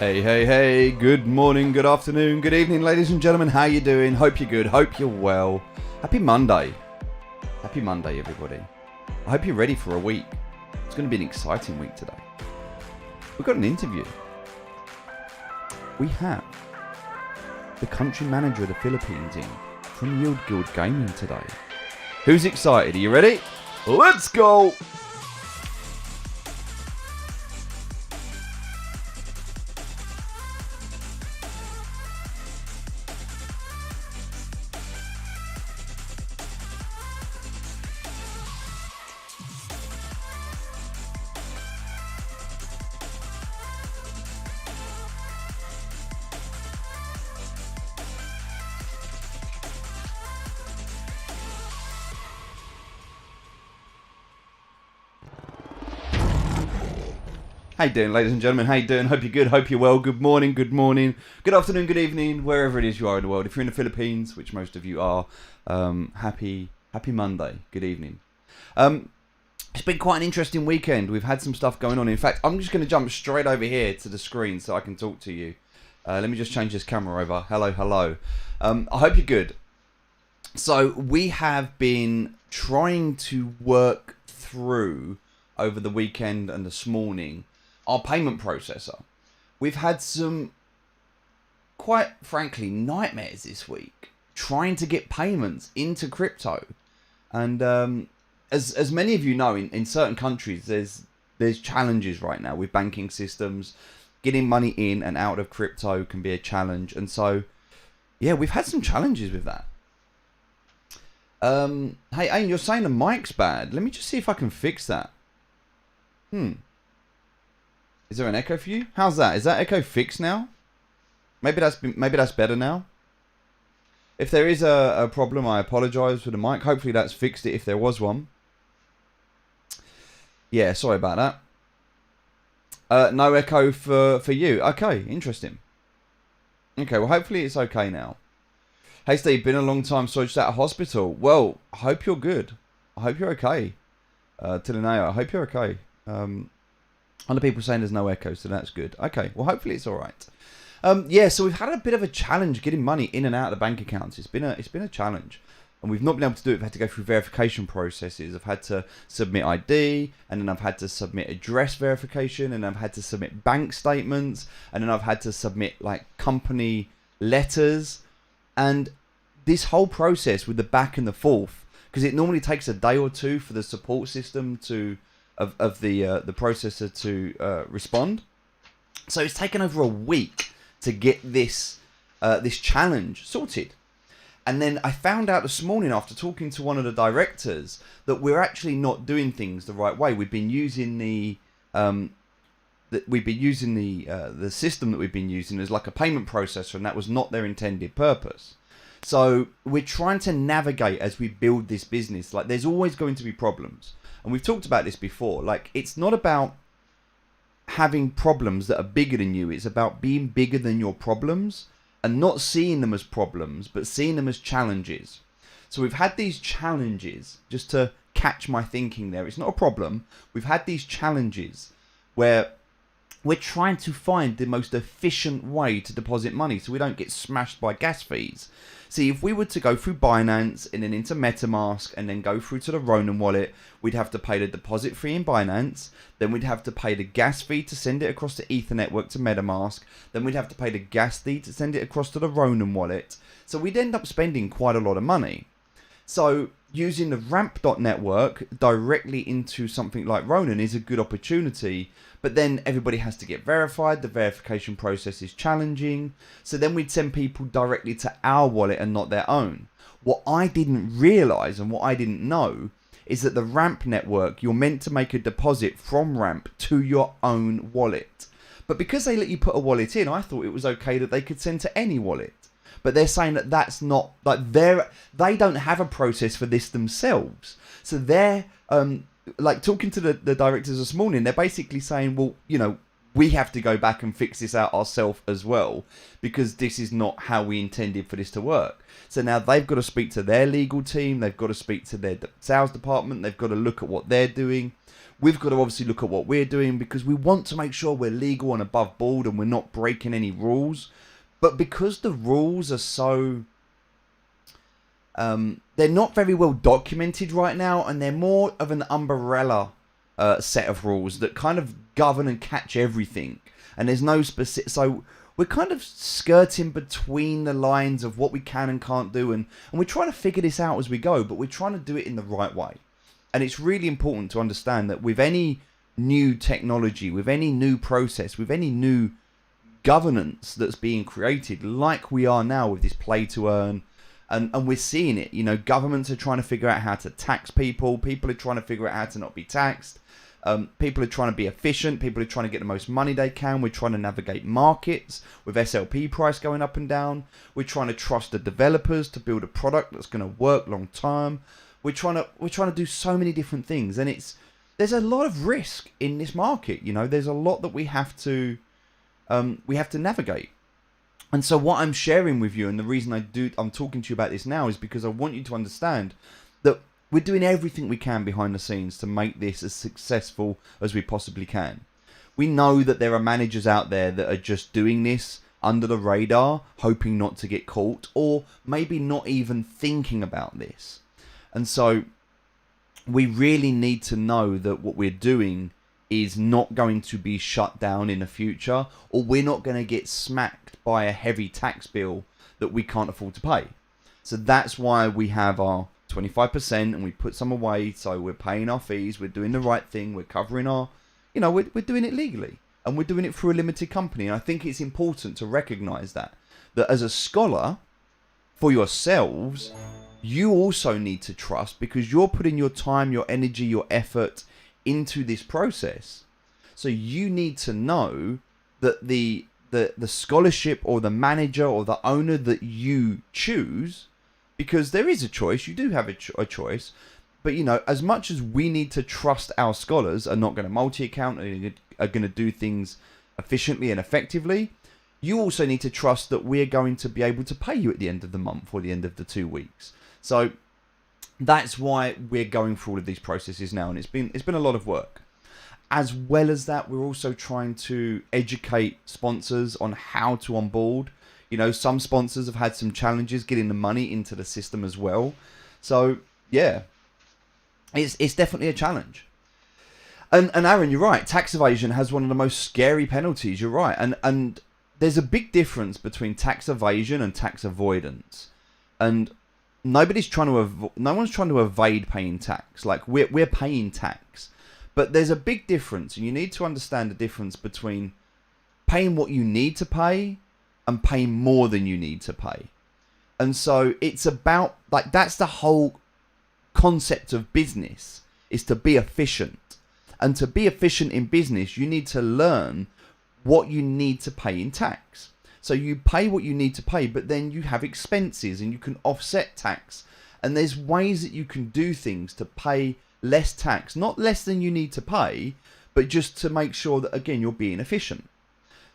Hey, hey, hey, good morning, good afternoon, good evening, ladies and gentlemen. How you doing? Hope you're good, hope you're well. Happy Monday. Happy Monday, everybody. I hope you're ready for a week. It's going to be an exciting week today. We've got an interview. We have the country manager of the Philippines in from Yield Guild Gaming today. Who's excited? Are you ready? Let's go! How you doing, ladies and gentlemen? How you doing? Hope you're good. Hope you're well. Good morning. Good morning. Good afternoon. Good evening. Wherever it is you are in the world. If you're in the Philippines, which most of you are, happy Monday. Good evening. It's been quite an interesting weekend. We've had some stuff going on. In fact, I'm just going to jump straight over here to the screen so I can talk to you. Let me just change this camera over. Hello, hello. I hope you're good. So we have been trying to work through over the weekend and this morning our payment processor. We've had some, quite frankly, nightmares this week trying to get payments into crypto. And as many of you know, in certain countries, there's challenges right now with banking systems. Getting money in and out of crypto can be a challenge. And so, yeah, we've had some challenges with that. Hey, Ayn, you're saying the mic's bad. Let me just see if I can fix that. Is there an echo for you? How's that? Is that echo fixed now? Maybe that's better now. If there is a problem, I apologise for the mic. Hopefully that's fixed it if there was one. Yeah, sorry about that. No echo for you. Okay, interesting. Okay, well hopefully it's okay now. Hey Steve, been a long time, so just out of hospital. Well, I hope you're good. I hope you're okay. Tilineo, I hope you're okay. Other people saying there's no echo, so that's good. Okay, well hopefully it's alright. Yeah, so we've had a bit of a challenge getting money in and out of the bank accounts. It's been a challenge. And we've not been able to do it. We've had to go through verification processes. I've had to submit ID, and then I've had to submit address verification, and I've had to submit bank statements, and then I've had to submit like company letters. And this whole process with the back and the forth, because it normally takes a day or two for the support system of the processor to respond. So it's taken over a week to get this challenge sorted. And then I found out this morning after talking to one of the directors that we're actually not doing things the right way. We've been using the system that we've been using as like a payment processor, and that was not their intended purpose. So we're trying to navigate as we build this business. Like there's always going to be problems. And we've talked about this before. Like it's not about having problems that are bigger than you. It's about being bigger than your problems and not seeing them as problems, but seeing them as challenges. So we've had these challenges, just to catch my thinking there. It's not a problem. We've had these challenges where we're trying to find the most efficient way to deposit money so we don't get smashed by gas fees. See, if we were to go through Binance and then into MetaMask and then go through to the Ronin wallet, we'd have to pay the deposit fee in Binance. Then we'd have to pay the gas fee to send it across the Ether network to MetaMask. Then we'd have to pay the gas fee to send it across to the Ronin wallet. So we'd end up spending quite a lot of money. So using the ramp.network directly into something like Ronin is a good opportunity, but then everybody has to get verified. The verification process is challenging. So then we'd send people directly to our wallet and not their own. What I didn't realize and what I didn't know is that the ramp network, you're meant to make a deposit from ramp to your own wallet. But because they let you put a wallet in, I thought it was okay that they could send to any wallet. But they're saying that that's not, like, they don't have a process for this themselves. So they're, like, talking to the directors this morning, they're basically saying, well, you know, we have to go back and fix this out ourselves as well, because this is not how we intended for this to work. So now they've got to speak to their legal team, they've got to speak to their sales department, they've got to look at what they're doing. We've got to obviously look at what we're doing, because we want to make sure we're legal and above board and we're not breaking any rules. But because the rules are so... they're not very well documented right now, and they're more of an umbrella set of rules that kind of govern and catch everything. And there's no specific... So we're kind of skirting between the lines of what we can and can't do. And we're trying to figure this out as we go, but we're trying to do it in the right way. And it's really important to understand that with any new technology, with any new process, with any new governance that's being created, like we are now with this play to earn, and we're seeing it, you know, governments are trying to figure out how to tax people. People are trying to figure out how to not be taxed. People are trying to be efficient. People are trying to get the most money they can. We're trying to navigate markets with SLP price going up and down. We're trying to trust the developers to build a product that's going to work long term. We're trying to do so many different things, and there's a lot of risk in this market. You know, there's a lot that we have to navigate. And so what I'm sharing with you, and the reason I'm talking to you about this now, is because I want you to understand that we're doing everything we can behind the scenes to make this as successful as we possibly can. We know that there are managers out there that are just doing this under the radar, hoping not to get caught, or maybe not even thinking about this. And so we really need to know that what we're doing is not going to be shut down in the future, or we're not going to get smacked by a heavy tax bill that we can't afford to pay. So that's why we have our 25% and we put some away. So we're paying our fees, we're doing the right thing, we're covering our, you know, we're doing it legally, and we're doing it through a limited company. And I think it's important to recognize that as a scholar, for yourselves, you also need to trust, because you're putting your time, your energy, your effort into this process. So you need to know that the scholarship or the manager or the owner that you choose, because there is a choice, you do have a choice, but you know, as much as we need to trust our scholars are not going to multi-account and are going to do things efficiently and effectively, you also need to trust that we're going to be able to pay you at the end of the month or the end of the 2 weeks. So that's why we're going through all of these processes now, and it's been a lot of work. As well as that, we're also trying to educate sponsors on how to onboard. You know, some sponsors have had some challenges getting the money into the system as well. So yeah, it's definitely a challenge. And Aaron, you're right. Tax evasion has one of the most scary penalties. You're right. And there's a big difference between tax evasion and tax avoidance. And no one's trying to evade paying tax. Like we're paying tax. But there's a big difference, and you need to understand the difference between paying what you need to pay and paying more than you need to pay. And so it's about, like, that's the whole concept of business, is to be efficient. And to be efficient in business, you need to learn what you need to pay in tax. So you pay what you need to pay, but then you have expenses and you can offset tax. And there's ways that you can do things to pay less tax, not less than you need to pay, but just to make sure that, again, you're being efficient.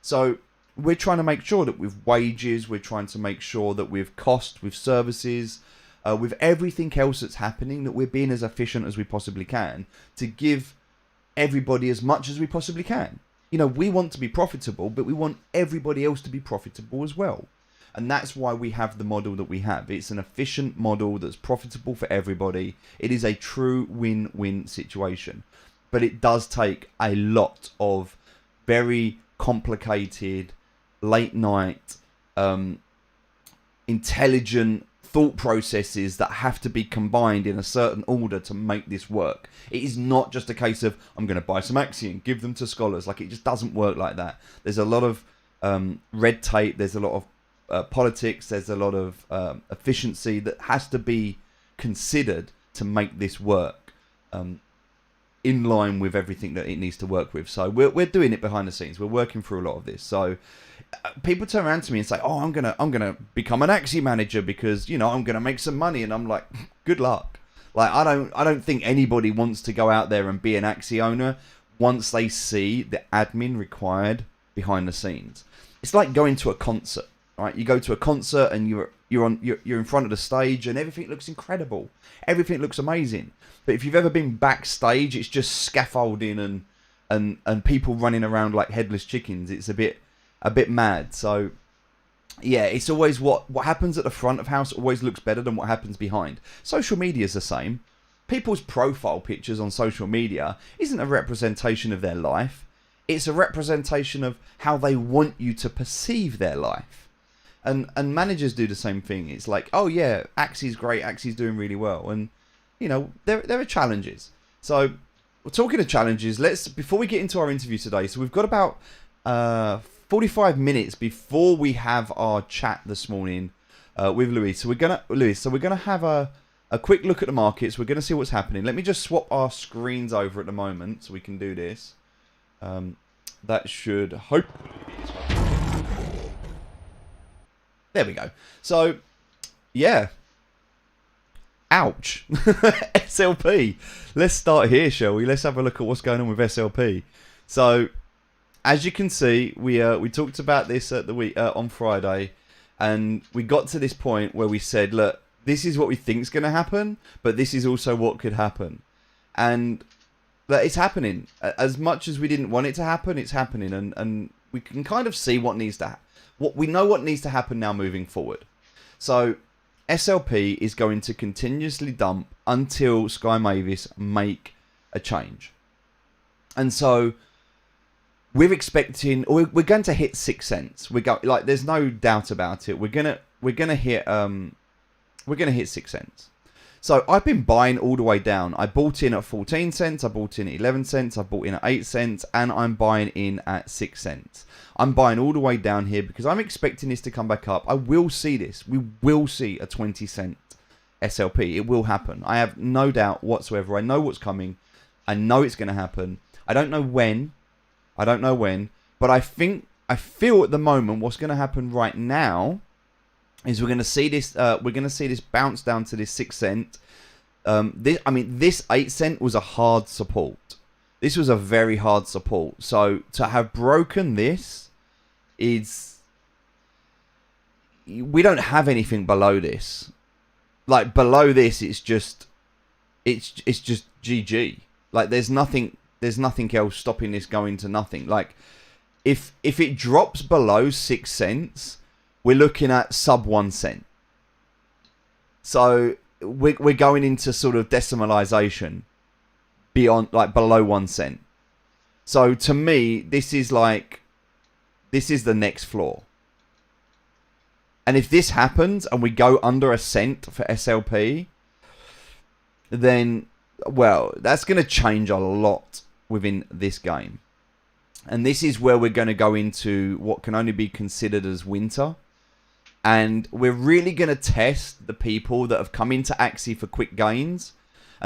So we're trying to make sure that with wages, we're trying to make sure that with cost, with services, with everything else that's happening, that we're being as efficient as we possibly can to give everybody as much as we possibly can. You know, we want to be profitable, but we want everybody else to be profitable as well. And that's why we have the model that we have. It's an efficient model that's profitable for everybody. It is a true win-win situation. But it does take a lot of very complicated, late night, intelligent thought processes that have to be combined in a certain order to make this work. It is not just a case of, I'm going to buy some Axie and give them to scholars. Like, it just doesn't work like that. There's a lot of red tape. There's a lot of politics, there's a lot of efficiency that has to be considered to make this work in line with everything that it needs to work with. So we're doing it behind the scenes. We're working through a lot of this. So people turn around to me and say, "Oh, I'm gonna become an Axie manager because, you know, I'm gonna make some money," and I'm like, "Good luck." Like, I don't think anybody wants to go out there and be an Axie owner. once they see the admin required behind the scenes. It's like going to a concert, right? You go to a concert and you're in front of the stage and everything looks incredible. Everything looks amazing. But if you've ever been backstage, it's just scaffolding and people running around like headless chickens. It's a bit mad. So yeah, it's always what happens at the front of house always looks better than what happens behind. Social media is the same. People's profile pictures on social media isn't a representation of their life. It's a representation of how they want you to perceive their life. And managers do the same thing. It's like, oh yeah, Axie's great, Axie's doing really well. And, you know, there are challenges. So, we're talking of challenges. Before we get into our interview today, so we've got about 45 minutes before we have our chat this morning with Luis. So we're gonna have a quick look at the markets. We're gonna see what's happening. Let me just swap our screens over at the moment so we can do this. That should hopefully be this one. There we go. So, yeah. Ouch. SLP. Let's start here, shall we? Let's have a look at what's going on with SLP. So, as you can see, we talked about this at on Friday, and we got to this point where we said, look, this is what we think is going to happen, but this is also what could happen. And it's happening. As much as we didn't want it to happen, it's happening. And we can kind of see what needs to happen. We know what needs to happen now moving forward. So SLP is going to continuously dump until Sky Mavis make a change. And so we're expecting, we're going to hit 6 cents. There's no doubt about it. We're gonna hit 6 cents. So I've been buying all the way down. I bought in at 14 cents, I bought in at 11 cents, I bought in at 8 cents, and I'm buying in at 6 cents. I'm buying all the way down here because I'm expecting this to come back up. I will see this. We will see a 20 cent SLP. It will happen. I have no doubt whatsoever. I know what's coming. I know it's going to happen. I don't know when. But I feel at the moment what's going to happen right now is we're going to see this. We're going to see this bounce down to this 6 cent. This 8 cent was a hard support. This was a very hard support. So to have broken this is, we don't have anything below this. Like below this, it's just GG. Like there's nothing else stopping this going to nothing. Like if it drops below 6 cents, we're looking at sub 1 cent. So we're going into sort of decimalization beyond, like below 1 cent. So to me, this is the next floor. And if this happens and we go under 1 cent for SLP, then, well, that's going to change a lot within this game. And this is where we're going to go into what can only be considered as winter. And we're really going to test the people that have come into Axie for quick gains